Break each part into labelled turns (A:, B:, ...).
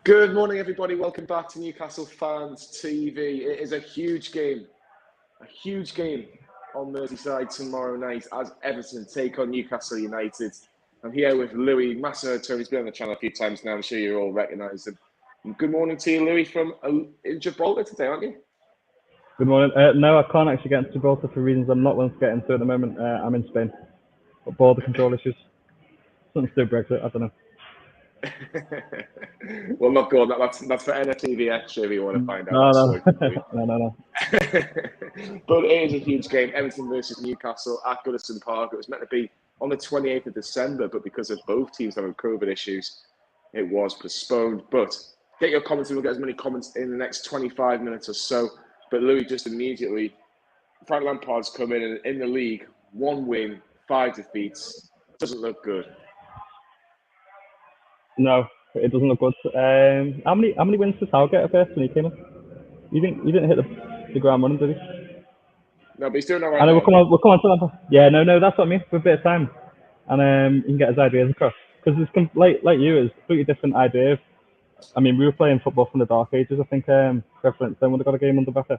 A: Good morning, everybody. Welcome back to Newcastle Fans TV. It is a huge game on Merseyside tomorrow night as Everton take on Newcastle United. I'm here with Louis, Massimo, Tony's been on the channel a few times now. I'm sure you all recognise him. Good morning to you, Louis, from Gibraltar today, aren't you?
B: Good morning. No, I can't actually get into Gibraltar for reasons I'm not willing to get into at the moment. I'm in Spain. Got border control issues. Something to do with Brexit, I don't know.
A: Well, not good. That's for NFTV extra if you want to find out.
B: No.
A: But it is a huge game. Everton versus Newcastle at Goodison Park. It was meant to be on the 28th of December, but because of both teams having COVID issues, it was postponed. But get your comments, and we'll get as many comments in the next 25 minutes or so. But Louis, just immediately, Frank Lampard's come in the league, 1 win, 5 defeats. Doesn't look good.
B: No, it doesn't look good. How many wins did Hal get at first when he came in? You didn't hit the ground running, did he?
A: No, but he's doing all right.
B: I know, we'll come on to Lampard. Yeah, no, that's what I mean. With a bit of time, and he can get his ideas across. Because it's like you, it's a completely different idea. I mean, we were playing football from the dark ages. I think Everton would have got a game under better.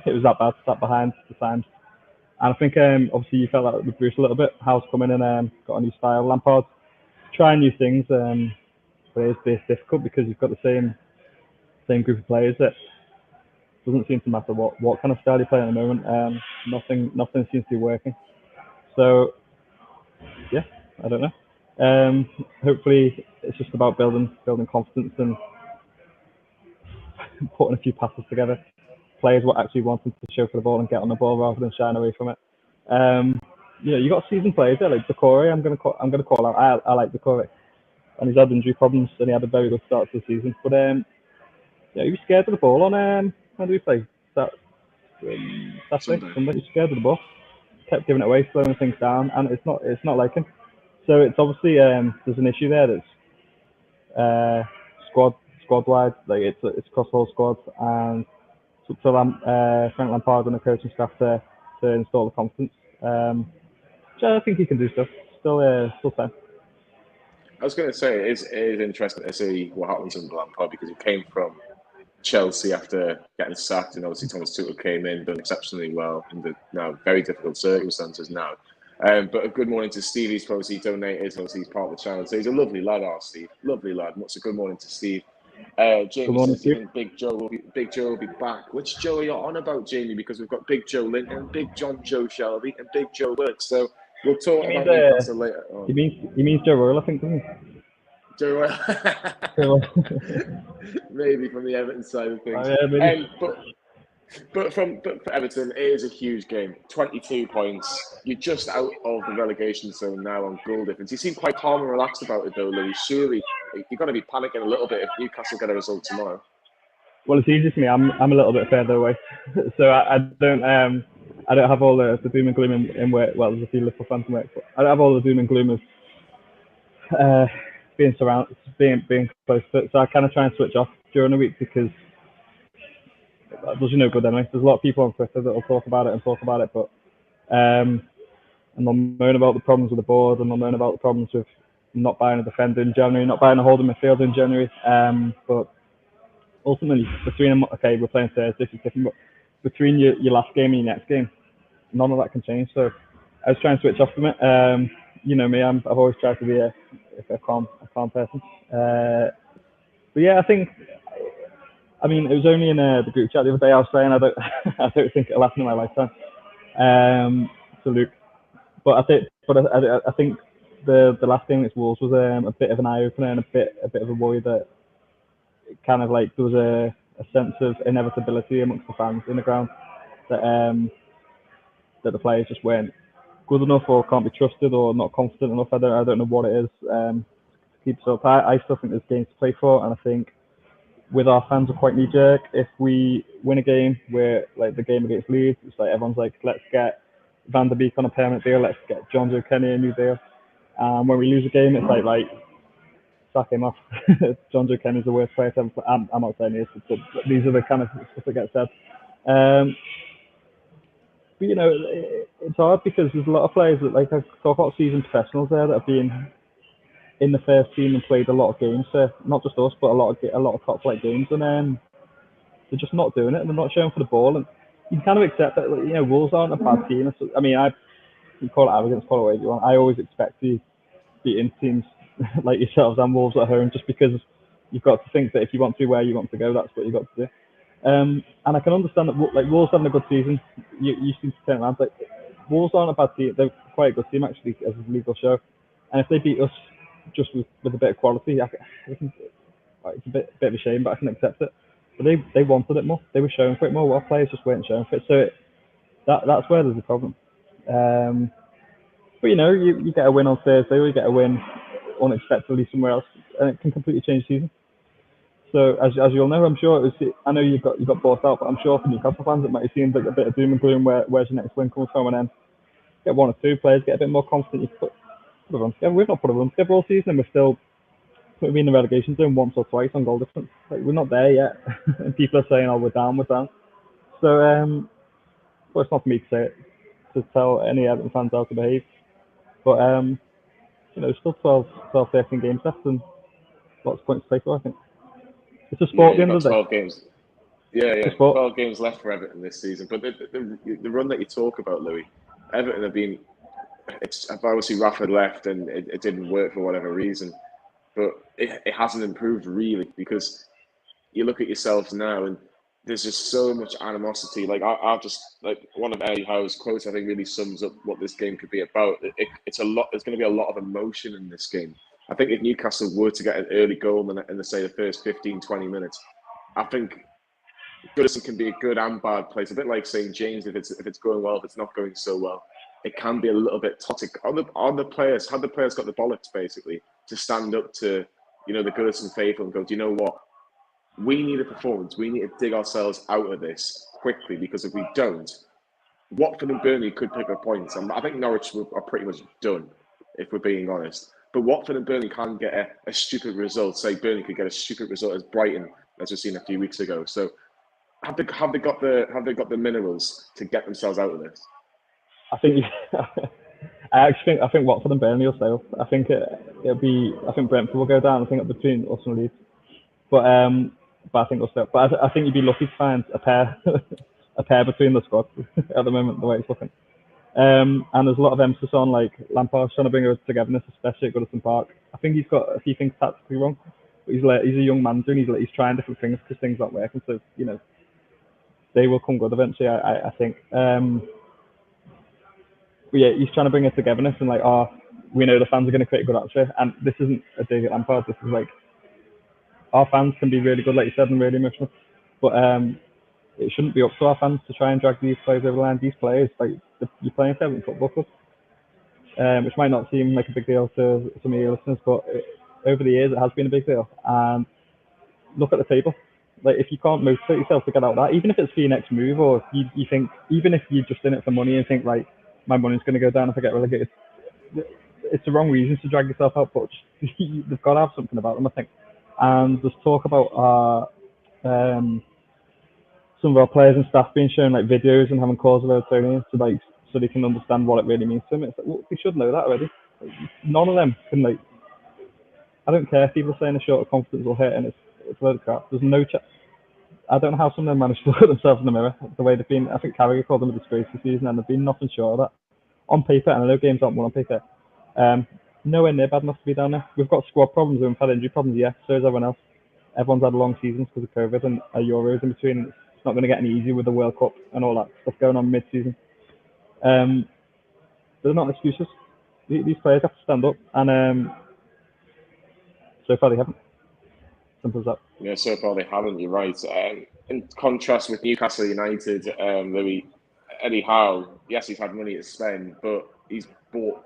B: It was that bad, sat behind the times. And I think obviously you felt that with Bruce a little bit. Hal's come in and got a new style. Lampard trying new things, but it's difficult because you've got the same group of players that doesn't seem to matter what kind of style you play at the moment. Nothing seems to be working. So yeah, I don't know. Hopefully it's just about building confidence and putting a few passes together. Players what actually wanting to show for the ball and get on the ball rather than shying away from it. You got seasoned players there like Decore. I'm gonna call out. I like Decore, and he's had injury problems and he had a very good start to the season. But he was scared of the ball on when do we play? Saturday, Sunday. He was scared of the ball. Kept giving it away, slowing things down, and it's not like him. So it's obviously there's an issue there that's squad wide, like it's across the whole squad, and it's up to Frank Lampard and the coaching staff to install the confidence. I think he can do stuff. Still time.
A: I was going to say it is interesting to see what happens in Lampard because he came from Chelsea after getting sacked, and obviously Thomas Tuchel came in, done exceptionally well in the now very difficult circumstances now. But a good morning to Steve. He's obviously donated, obviously he's part of the channel. So he's a lovely lad, Steve. Lovely lad. What's a good morning to Steve. Jamie says Big Joe will be back. Which Joe are you on about, Jamie? Because we've got Big Joe Linton, Big John Joe Shelby, and Big Joe Wilkes. So we'll talk about Newcastle later on.
B: He means Joe Royal, I think, doesn't he?
A: Joe Royal. Maybe from the Everton side of things. But for Everton, it is a huge game. 22 points. You're just out of the relegation zone now on goal difference. You seem quite calm and relaxed about it, though, Louis. Surely you're going to be panicking a little bit if Newcastle get a result tomorrow.
B: Well, it's easy for me. I'm a little bit further away, so I don't have all the doom and gloom in work. Well, there's a few Liverpool fans in work, but I don't have all the doom and gloom of being close to it. So I kind of try and switch off during the week because that does you no good anyway. There's a lot of people on Twitter that will talk about it, but and they'll moan about the problems with the board, and they'll moan about the problems with not buying a defender in January, not buying a holding midfielder in January. But ultimately, between them, okay, we're playing Thursday, this is different, but between your last game and your next game, none of that can change. So I was trying to switch off from it. You know me, I've always tried to be a calm person. But yeah, I mean, it was only in the group chat the other day I was saying I don't think it'll happen in my lifetime. To Luke, but I think the last game against Wolves was a bit of an eye opener and a bit of a worry that kind of like there was a sense of inevitability amongst the fans in the ground that the players just weren't good enough or can't be trusted or not confident enough. I don't know what it is to keep us up. I still think there's games to play for, and I think with our fans are quite knee-jerk. If we win a game, where like the game against Leeds, it's like everyone's like, let's get Van der Beek on a permanent deal, let's get John Joe Kenny a new deal. When we lose a game, it's like sack him off. John Joe Kenny's the worst player ever. I'm not saying he is, but these are the kind of stuff that gets said. But you know, it's hard because there's a lot of players that like I talk about seasoned professionals there that have been in the first team and played a lot of games for not just us, but a lot of top flight games, and they're just not doing it, and they're not showing for the ball. And you kind of accept that, like, Wolves aren't a bad team. I mean, you call it arrogance, call it whatever you want. I always expect to be in teams like yourselves and Wolves at home, just because you've got to think that if you want to be where you want to go, that's what you've got to do. And I can understand that, like, Wolves having a good season, you seem to turn around. Like, Wolves aren't a bad team; they're quite a good team actually, as a legal show. And if they beat us just with a bit of quality, it's a bit of a shame, but I can accept it. But they wanted it more. They were showing for it more. Our players just weren't showing for it. So that's where there's a problem. But you get a win on Thursday, or you get a win unexpectedly somewhere else, and it can completely change the season. So as you'll know, I'm sure I know you got bought out, but I'm sure for Newcastle fans it might have seemed like a bit of doom and gloom. Where's your next win coming from? And then get one or two players, get a bit more confident. You put a run together. We've not put a run together all season, and we're still in the relegation zone once or twice on goal difference. Like, we're not there yet, and people are saying, "Oh, we're down." So, well, it's not for me to say it, to tell any Everton fans how to behave. But still 13 games left, and lots of points to play for. I think it's a sport.
A: Yeah,
B: at the end of the day.
A: 12 games. Yeah, 12 games left for Everton this season. But the run that you talk about, Louis, Everton have been. It's obviously Rafa left and it didn't work for whatever reason, but it hasn't improved really, because you look at yourselves now and there's just so much animosity. Like I've just, like, one of Eddie Howe's quotes I think really sums up what this game could be about. It's a lot. There's going to be a lot of emotion in this game. I think if Newcastle were to get an early goal in say the first 15, 20 minutes, I think Goodison can be a good and bad place. A bit like St. James, if it's going well, if it's not going so well, it can be a little bit toxic on the players. Had the players got the bollocks basically to stand up to the Goodison faithful and go, do you know what? We need a performance. We need to dig ourselves out of this quickly, because if we don't, Watford and Burnley could pick up points. And I think Norwich are pretty much done, if we're being honest. But Watford and Burnley can get a stupid result. Say Burnley could get a stupid result as Brighton, as we've seen a few weeks ago. So have they got the minerals to get themselves out of this?
B: I think I think Watford and Burnley will stay up. I think it'll be. I think Brentford will go down. I think it'll be between us and Leeds. But I think they'll stay up. But I think you'd be lucky to find a pair between the squads at the moment, the way it's looking. And there's a lot of emphasis on, like, Lampard trying to bring a togetherness, especially at Goodison Park. I think he's got a few things tactically wrong. But he's a young manager, and he's trying different things because things aren't working. So they will come good eventually. I think. But yeah, he's trying to bring a togetherness and, like, we know the fans are going to create a good atmosphere. And this isn't a dig at Lampard. This is like, our fans can be really good, like you said, and really emotional. But it shouldn't be up to our fans to try and drag these players over the line. These players, like, you're playing for Everton Football Club, which might not seem like a big deal to some of your listeners, but over the years it has been a big deal. And look at the table. Like, if you can't motivate yourself to get out of that, even if it's for your next move, or you think, even if you're just in it for money and think, right, my money's going to go down if I get relegated, it's the wrong reasons to drag yourself out. But they've got to have something about them, I think. And there's talk about some of our players and staff being shown, like, videos and having calls with Evertonians so they can understand what it really means to them. It's like, well, they should know that already. Like, none of them can, like. I don't care if people are saying a short of confidence will hit, and it's a load of crap. There's no I don't know how some of them managed to look at themselves in the mirror the way they've been. I think Carragher called them a disgrace this season, and they've been nothing short of that on paper. And I know games aren't won on paper. Nowhere near bad enough to be down there. We've got squad problems, we've had injury problems, yeah, so has everyone else. Everyone's had long seasons because of COVID and a Euros in between. It's not going to get any easier with the World Cup and all that stuff going on mid-season. They're not excuses. These players have to stand up, and so far they haven't. Simple as that.
A: Yeah, so far they haven't. You're right. In contrast with Newcastle United, Louis, Eddie Howe, yes, he's had money to spend, but he's bought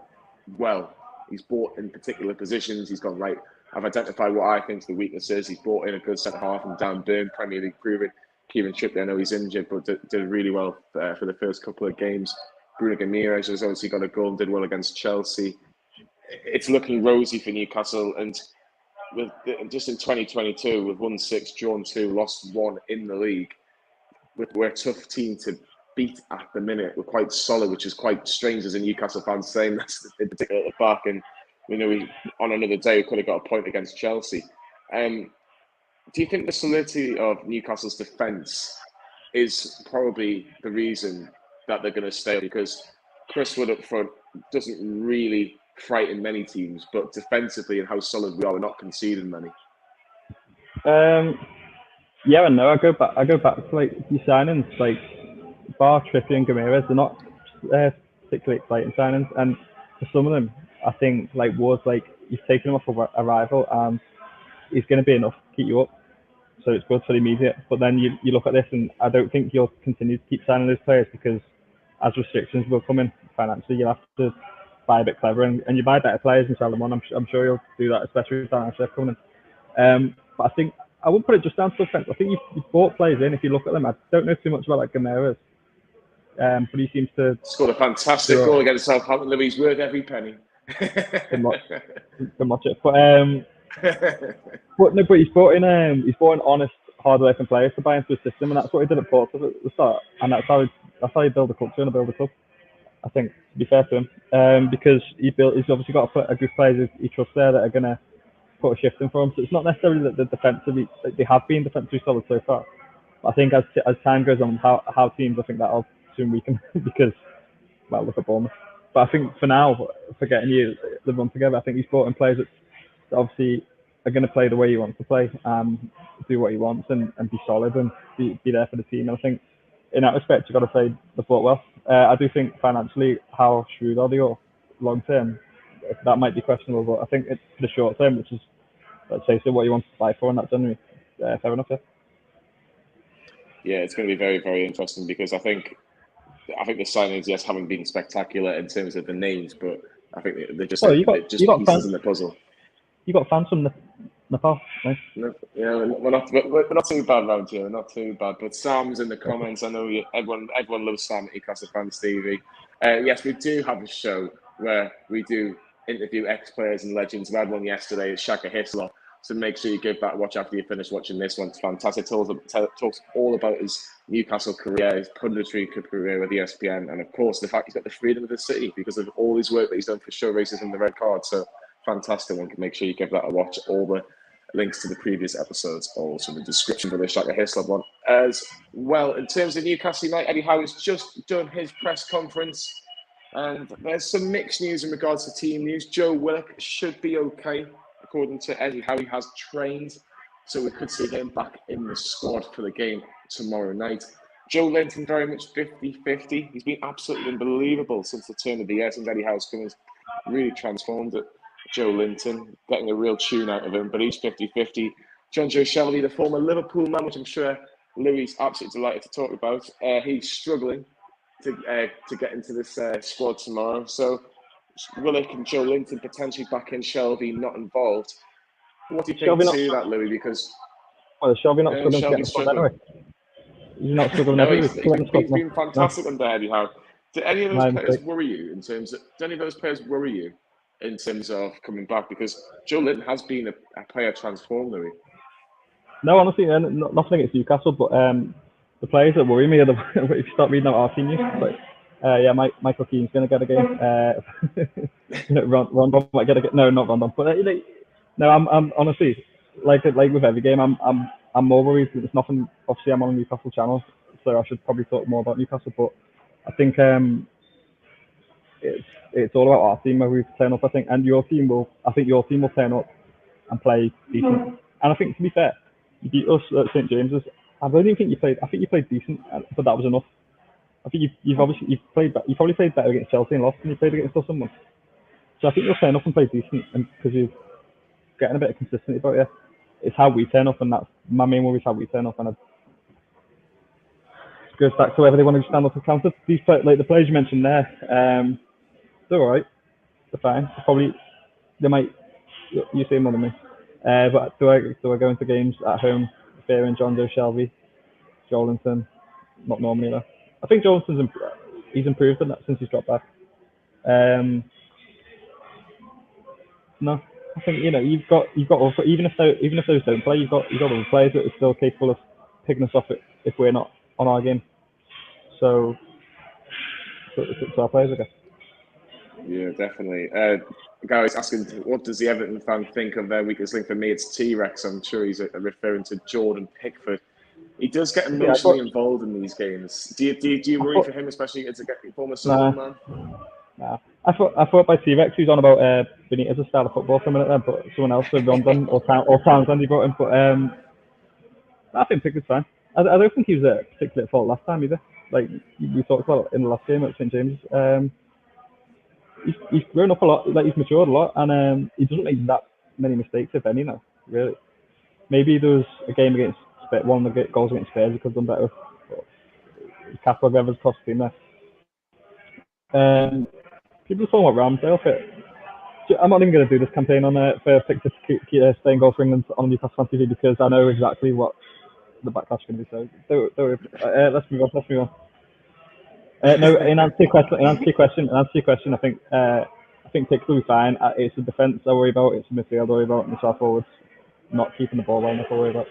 A: well. He's bought in particular positions. He's gone, right, I've identified what I think the weakness is. He's brought in a good centre half and Dan Burn, Premier League proven. Kieran Trippier, I know he's injured, but did really well for the first couple of games. Bruno Guimaraes has obviously got a goal and did well against Chelsea. It's looking rosy for Newcastle, and just in 2022, we've won 6, drawn 2, lost 1 in the league. We're a tough team to beat at the minute. We're quite solid, which is quite strange as a Newcastle fan saying that's in particular at the back. And We know on another day we could have got a point against Chelsea. Do you think the solidity of Newcastle's defence is probably the reason that they're going to stay? Because Chris Wood up front doesn't really frighten many teams, but defensively and how solid we are, we're not conceding many.
B: Yeah and no. I go back to like your signings, like bar Trippier and Ramirez. They're not particularly exciting signings, and for some of them, I think like Wood's like he's taking them off a rival, and he's going to be enough to keep you up. So it's good for the immediate. But then you look at this, and I don't think you'll continue to keep signing those players because as restrictions will come in financially, you'll have to buy a bit clever, and you buy better players and sell them on. I'm sure you'll do that, especially with Dan Chef coming in. But I think I wouldn't put it just down to offence. I think you've bought players in. If you look at them, I don't know too much about like Ramirez, but he seems to
A: scored a fantastic goal against Southampton. Louis, worth every penny.
B: Can watch it, but he's brought in honest, hard-working players to buy into the system, and that's what he did at Porto at the start, and that's how you build a culture and build a club. I think, to be fair to him, because he's obviously got a group of players he trusts there that are going to put a shift in for him. So it's not necessarily that the defensively they have been defensively solid so far. But I think as time goes on, how teams, I think that'll soon weaken because, well, look at Bournemouth. But I think for now, for getting the run together, I think he's brought in players that obviously are going to play the way he wants to play, do what he wants, and be solid and be there for the team. And I think in that respect, you've got to say they've bought well. I do think financially, how shrewd are they or long term? That might be questionable, but I think it's for the short term, which is, let's say, so what you want to buy for, and that's generally fair enough.
A: Yeah, it's going to be very, very interesting because I think the signings, yes, haven't been spectacular in terms of the names, but I think they're just pieces in the puzzle.
B: You got fans from Nepal, right?
A: No, yeah, we're not too bad around here. We're not too bad. But Sam's in the comments. I know everyone loves Sam at Newcastle Fans TV. Yes, we do have a show where we do interview ex-players and legends. We had one yesterday. It's Shaka Hislop. So make sure you give that a watch after you finish watching this one. It's fantastic. Talks all about his Newcastle career, his punditry career with ESPN, and of course the fact he's got the freedom of the city because of all his work that he's done for show races and the red card. So fantastic one. Make sure you give that a watch. All the links to the previous episodes are also in the description for the Shaka Hislop one. As well, in terms of Newcastle United, Eddie Howe has just done his press conference. And there's some mixed news in regards to team news. Joe Willock should be okay, according to Eddie Howe. He has trained, so we could see him back in the squad for the game tomorrow night. Joe Linton very much 50-50. He's been absolutely unbelievable since the turn of the year, since Eddie Howe's come. He's really transformed it. Joe Linton, getting a real tune out of him, but he's 50-50. John Joe Shelby, the former Liverpool man, which I'm sure Louis is absolutely delighted to talk about. He's struggling to get into this squad tomorrow. So Willock and Joe Linton potentially back in, Shelby not involved. What do you think to that, Louis? Because
B: Shelby not struggling to get in the squad anyway. He's not struggling every week.
A: He's been fantastic under Eddie Howe. Do any of those players worry you in terms of? Do any of those players worry you in terms of coming back? Because Joe Linton has been a player transformed, Louis.
B: No, honestly, nothing against Newcastle, but the players that worry me are if you start reading out our team news, like Michael Keane's going to get a game. Rondon might get a game. No, not Rondon, but no, I'm honestly like with every game, I'm more worried. There's nothing. Obviously, I'm on a Newcastle channel, so I should probably talk more about Newcastle. But I think it's all about our team where we turn up. I think, and your team will turn up and play decent. And I think, to be fair, you beat us at St James's. I don't even think you played. I think you played decent, but that was enough. I think you've probably played better against Chelsea and lost than you played against us someone. So I think you'll turn up and play decent, and because you're getting a bit of consistency about you. It's how we turn up, and that's my main worry is how we turn up. And it goes back to whether they want to stand up and counter. These like the players you mentioned there, they're all right. They're fine. They might. You say more than me. But do I go into games at home fearing John Joe Shelby, Joelinton? Not normally though. I think Joelinton's he's improved in that since he's dropped back. No, I think you've got also even if those don't play, you've got other players that are still capable of picking us off if we're not on our game. So it's our players, I guess.
A: Yeah, definitely. Gary's asking, what does the Everton fan think of their weakest link? For me, it's T-Rex. I'm sure he's referring to Jordan Pickford. He does get emotionally involved in these games. Do you worry for him, especially as a former Sunderland man?
B: Nah. I thought by T-Rex he was on about Benitez as a style of football for a minute then, but someone else had Rondon or Townsend he brought him. But I think Pickford's fine. I don't think he was particularly at fault last time either. Like we talked about in the last game at St James. He's grown up a lot, like he's matured a lot, and he doesn't make that many mistakes, if any, now, really. Maybe there was a game against one of the goals against Spurs he could have done better. Casper Weathers cost the team there. People are talking about Ramsdale. I'm not even going to do this campaign on for Victor to stay in goal for England on Newcastle TV because I know exactly what the backlash is going to be. So let's move on. No, in answer to your question, I think Pickford will be fine. It's the defence I worry about. It's the midfield I worry about, and the south forwards not keeping the ball well enough I worry about.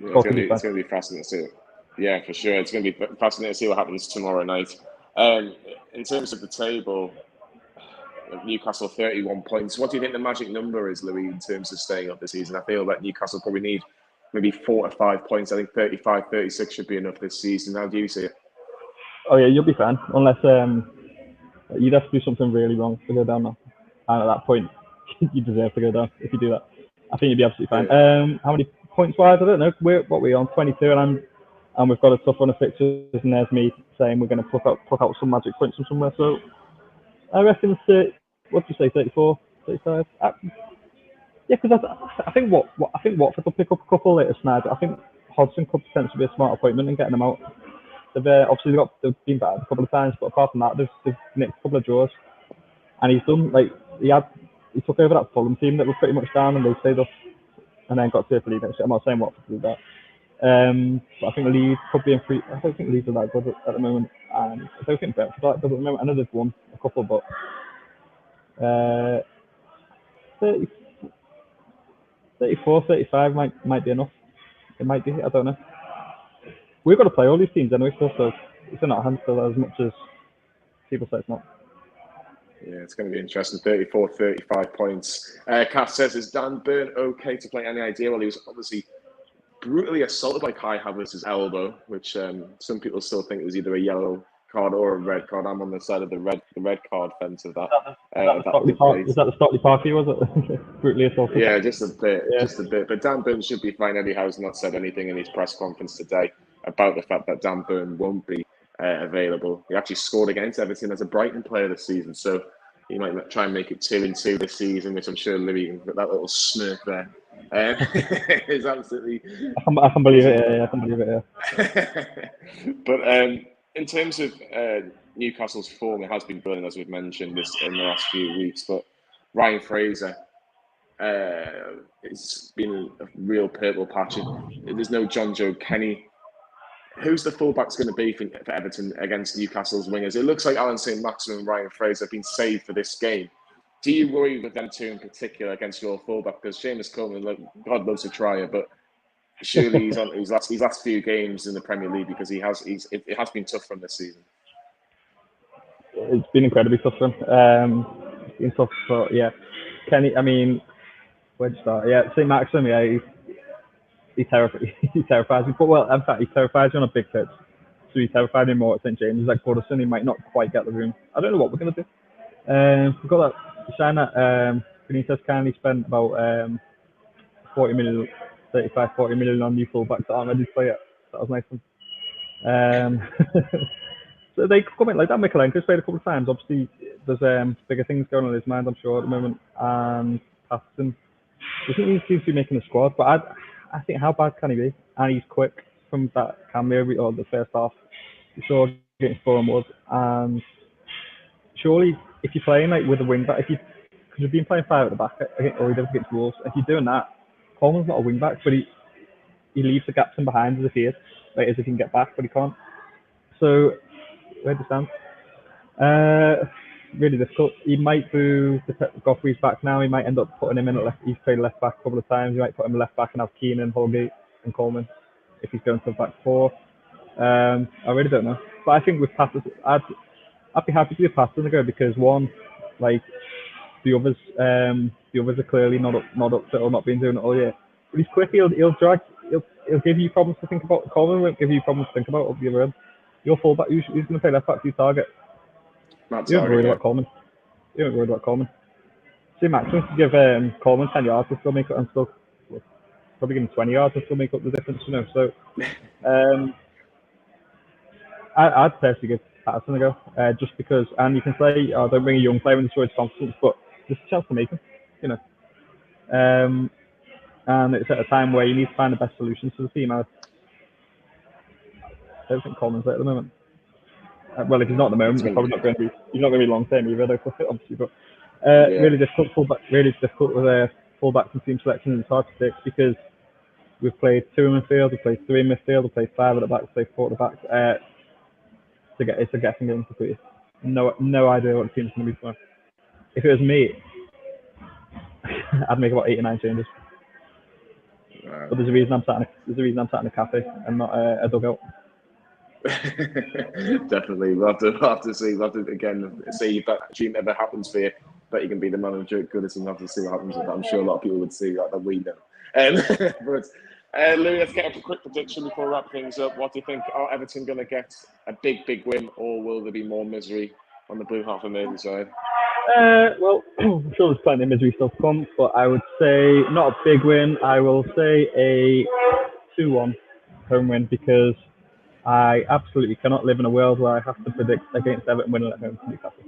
A: Yeah, it's going to be fascinating to see. Yeah, for sure. It's going to be fascinating to see what happens tomorrow night. In terms of the table, Newcastle 31 points. What do you think the magic number is, Louis, in terms of staying up this season? I feel that Newcastle probably need maybe 4 to 5 points. I think 35, 36 should be enough this season. How do you see it?
B: Oh yeah, you'll be fine. Unless you'd have to do something really wrong to go down now. And at that point, you deserve to go down if you do that. I think you'd be absolutely fine. Yeah. How many points wise? I don't know. We're on 22, and we've got a tough run of fixtures. And there's me saying we're going to pluck out some magic points from somewhere. So I reckon what do you say, 34, 35? Yeah, because I think Watford will pick up a couple later tonight. I think Hodgson could potentially be a smart appointment in getting them out. They've been bad a couple of times, but apart from that, they've nicked a couple of draws. And he's done he took over that Fulham team that was pretty much down, and they stayed up, and then got to the league next year. I'm not saying Watford to do that, but I think Leeds could be in free. I don't think Leeds are that good at the moment, and I don't think Brentford are that good at the moment. I know they've won a couple, but 30, 34, 35 might be enough. It might be. I don't know. We've got to play all these teams anyway, so it's in our hands still as much as people say it's not.
A: Yeah, it's going to be interesting. 34, 35 points. Cass says, is Dan Burn okay to play? Any idea? Well, he was obviously brutally assaulted by Kai Havertz's elbow, which some people still think was either a yellow card or a red card. I'm on the side of the red card fence of that.
B: Is that the Stockley Parky, was it? Brutally assaulted?
A: Yeah, just a bit. But Dan Burn should be fine. Eddie Howe's not said anything in his press conference today about the fact that Dan Burn won't be available. He actually scored against Everton as a Brighton player this season, so he might try and make it 2-2 this season, which I'm sure Louis, that little smirk there, is absolutely.
B: I can believe it. Yeah, I can believe it.
A: Yeah. But in terms of Newcastle's form, it has been brilliant, as we've mentioned in the last few weeks. But Ryan Fraser, it's been a real purple patch. There's no John Joe Kenny. Who's the fullbacks going to be for Everton against Newcastle's wingers? It looks like Alan Saint-Maximin and Ryan Fraser have been saved for this game. Do you worry with them two in particular against your fullback? Because Seamus Coleman, God loves a trier, but surely he's on his last few games in the Premier League because it has been tough for him this season.
B: It's been incredibly tough for him. It's been tough, but yeah, Kenny. I mean, where'd you start? Yeah, Saint-Maximin. Yeah, he terrifies me. But well, in fact, he terrifies me on a big pitch. So he terrified me more at St James. Like Goodison, he might not quite get the room. I don't know what we're gonna do. We've got that sign that Benitez kindly spent about 40 million on new fullbacks that aren't ready to play yet. That was nice of them. So they come in like that. Mikalenko's played a couple of times. Obviously, there's bigger things going on in his mind, I'm sure, at the moment. And Patterson doesn't even seem to be making the squad, but I think how bad can he be? And he's quick from that cameo or the first half. You saw against Fulham was, and surely if you're playing like with a wing back, because you've been playing 5 at the back, or he does against Wolves, if you're doing that, Coleman's not a wing back, but he leaves the gaps in behind as if he is, like as if he can get back, but he can't. So where does he stand? Really difficult. He might do Godfrey's back now. He might end up putting him in at left. He's played left back a couple of times. He might put him left back and have Keenan, Holgate, and Coleman if he's going to the back 4. I really don't know. But I think with Patterson, I'd be happy to be a Patterson to go because one, like the others are clearly not up to it or not been doing it all year. But he's quick. He'll give you problems to think about. Coleman won't give you problems to think about up the other end. Your fullback, who's going to play left back to your target?
A: Matt
B: You ain't worried
A: Target,
B: about Coleman. You ain't worried about Coleman. Saint-Maximin to give Coleman 10 yards to still make it, and still probably give him 20 yards to still make up the difference, you know. So I'd personally give Patterson a go, just because, and you can say, oh, don't bring a young player in to show his confidence, but there's a chance to make him, you know. And it's at a time where you need to find the best solutions for the team. I don't think Coleman's there at the moment. Well, if he's not at the moment, he's probably not going to be. He's not going to be long term either, though, obviously. But really difficult fullback. Really difficult with fullbacks and team selection. And it's hard to pick because we've played 2 in midfield, we've played 3 in midfield, we've played 5 at the back, we've played 4 at the back. It's a guessing game completely. No idea what the team's going to be for. If it was me, I'd make about 8 or 9 changes. But there's a reason I'm sat in a cafe and not a dugout.
A: Definitely, we'll have to see. We'll have to again see if that dream ever happens for you. That you can be the manager at Goodison. We'll have to see what happens with that. I'm sure a lot of people would see that we know. But Louis, let's get a quick prediction before we wrap things up. What do you think? Are Everton going to get a big win, or will there be more misery on the blue half of Merseyside?
B: Well, I'm sure there's plenty of misery still to come, but I would say not a big win. I will say a 2-1 home win, because I absolutely cannot live in a world where I have to predict against Everton winning at home to Newcastle.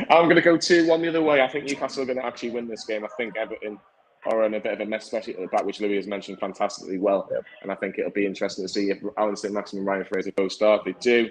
A: I'm going to go 2-1 the other way. I think Newcastle are going to actually win this game. I think Everton are in a bit of a mess, especially at the back, which Louis has mentioned fantastically well. Yep. And I think it'll be interesting to see if saint-maximin and Ryan Fraser both start. If they do,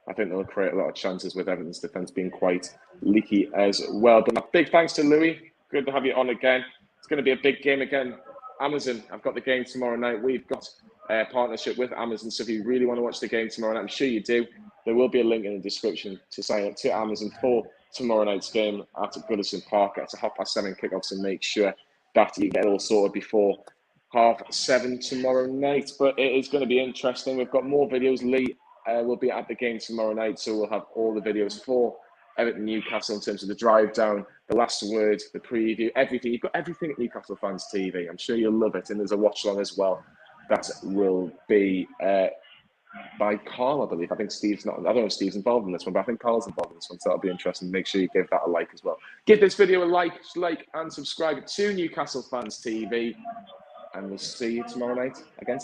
A: I think they'll create a lot of chances with Everton's defence being quite leaky as well. But a big thanks to Louis. Good to have you on again. It's going to be a big game again. Amazon, I've got the game tomorrow night. We've got a partnership with Amazon. So if you really want to watch the game tomorrow night, I'm sure you do. There will be a link in the description to sign up to Amazon for tomorrow night's game at Goodison Park. It's a 7:30 kickoff, so make sure that you get it all sorted before 7:30 tomorrow night. But it is going to be interesting. We've got more videos. Lee will be at the game tomorrow night, so we'll have all the videos for Everton Newcastle in terms of the drive down, the last word, the preview, everything. You've got everything at Newcastle Fans TV. I'm sure you'll love it. And there's a watch along as well. That will be by Carl, I believe. I think Steve's not. I don't know if Steve's involved in this one, but I think Carl's involved in this one, so that'll be interesting. Make sure you give that a like as well. Give this video a like and subscribe to Newcastle Fans TV, and we'll see you tomorrow night against